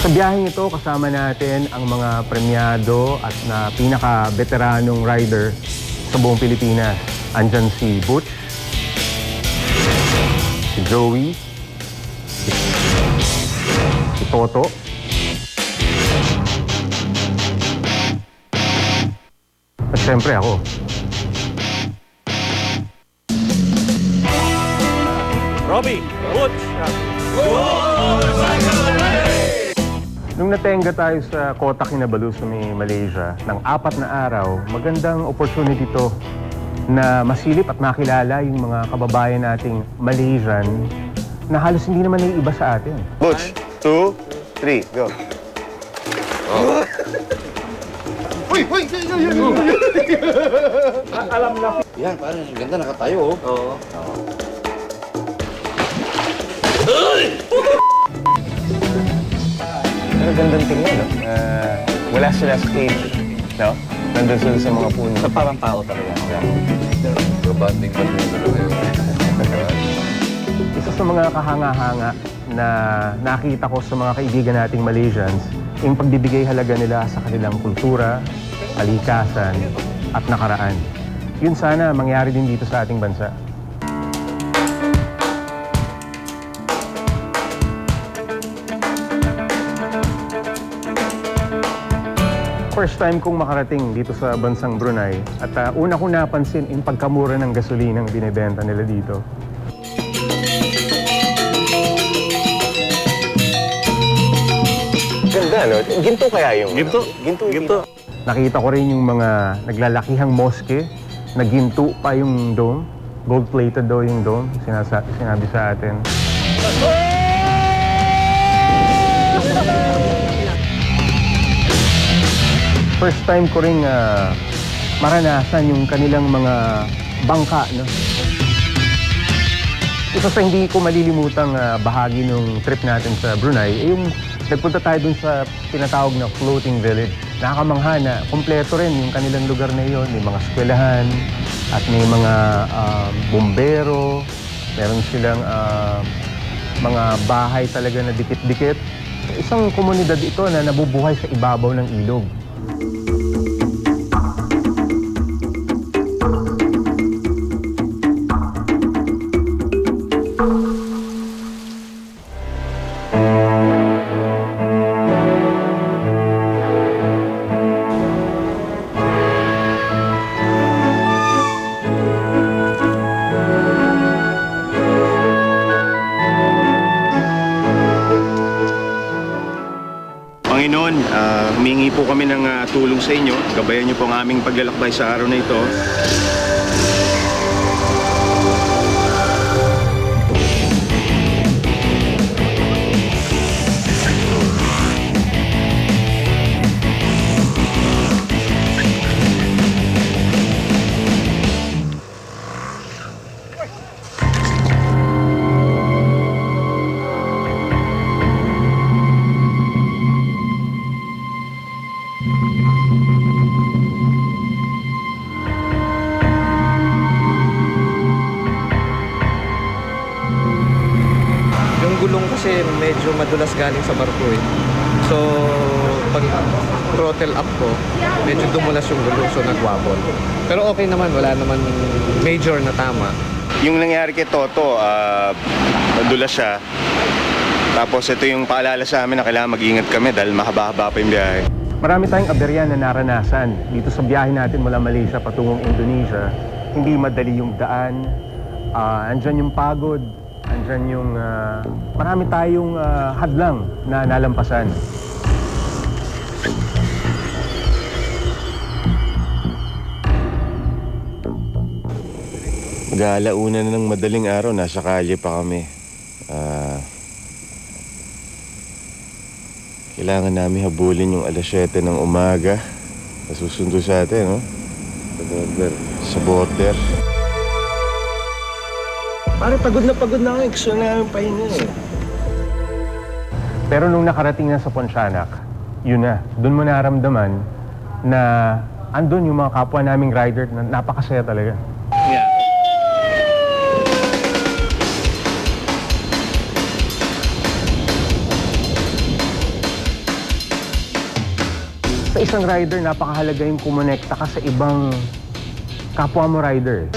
Sa biyaheng ito, kasama natin ang mga premyado at na pinaka-veteranong rider sa buong Pilipinas. Andyan si Butch, si Joey, si Toto, at syempre ako. Robbie, Butch! Nung natenga tayo sa Kota Kinabalu sa Malaysia ng 4 na araw, magandang opportunity to na masilip at makilala yung mga kababayan nating Malaysian na halos hindi naman naiiba sa atin. Butch, 2, 3, go. Alam na. Yan, parang ganda nakatayo, oh. Oo. Pero gandang tingnan, no? Wala sila stage, no? Nandun sila sa mga puno. So, parang tao talaga. Banding ba kayo? Isa sa mga kahanga-hanga na nakita ko sa mga kaibigan nating Malaysians, yung pagbibigay halaga nila sa kanilang kultura, kalikasan, at nakaraan. Yun sana mangyari din dito sa ating bansa. First time kong makarating dito sa bansang Brunei at una kong napansin yung pagkamura ng gasolinang binibenta nila dito. Ganda, no? Ginto kaya yung... Ginto. Nakita ko rin yung mga naglalakihang moske, na ginto pa yung dome. Gold-plated daw yung dome, sinabi sa atin. First time ko rin maranasan yung kanilang mga bangka, no? Isa sa hindi ko malilimutang bahagi ng trip natin sa Brunei, yung nagpunta tayo dun sa tinatawag na floating village. Nakakamangha na kompleto rin yung kanilang lugar na yun. May mga eskwelahan at may mga bumbero. Meron silang mga bahay talaga na dikit-dikit. Isang komunidad ito na nabubuhay sa ibabaw ng ilog. Panginoon, humingi po kami ng tulong sa inyo. Gabayan niyo po ang aming paglalakbay sa araw na ito. Yung gulong kasi medyo madulas galing sa barko, eh. So, pag throttle up ko, medyo dumulas yung gulong, so nagwabol. Pero okay naman, wala naman major na tama. Yung nangyari kay Toto, nadulas siya. Tapos ito yung paalala sa amin na kailangan mag-ingat kami dahil mahaba-haba pa yung biyahe. Marami tayong aberya na naranasan dito sa biyahe natin mula Malaysia patungong Indonesia. Hindi madali yung daan, andyan yung pagod, andyan yung marami tayong hadlang na nalampasan. Mag-aalauna na ng madaling araw, nasa kalye pa kami. Kailangan namin habulin yung alas 7 ng umaga. Nasusundo sa atin, no? Sa border. Pare, pagod na ako. Gusto na namin pahinga eh. Pero nung nakarating na sa Pontianak, yun na. Doon mo naramdaman na andun yung mga kapwa naming rider na napakasaya talaga. Sa isang rider, napakahalaga yung kumonekta ka sa ibang kapwa mo rider.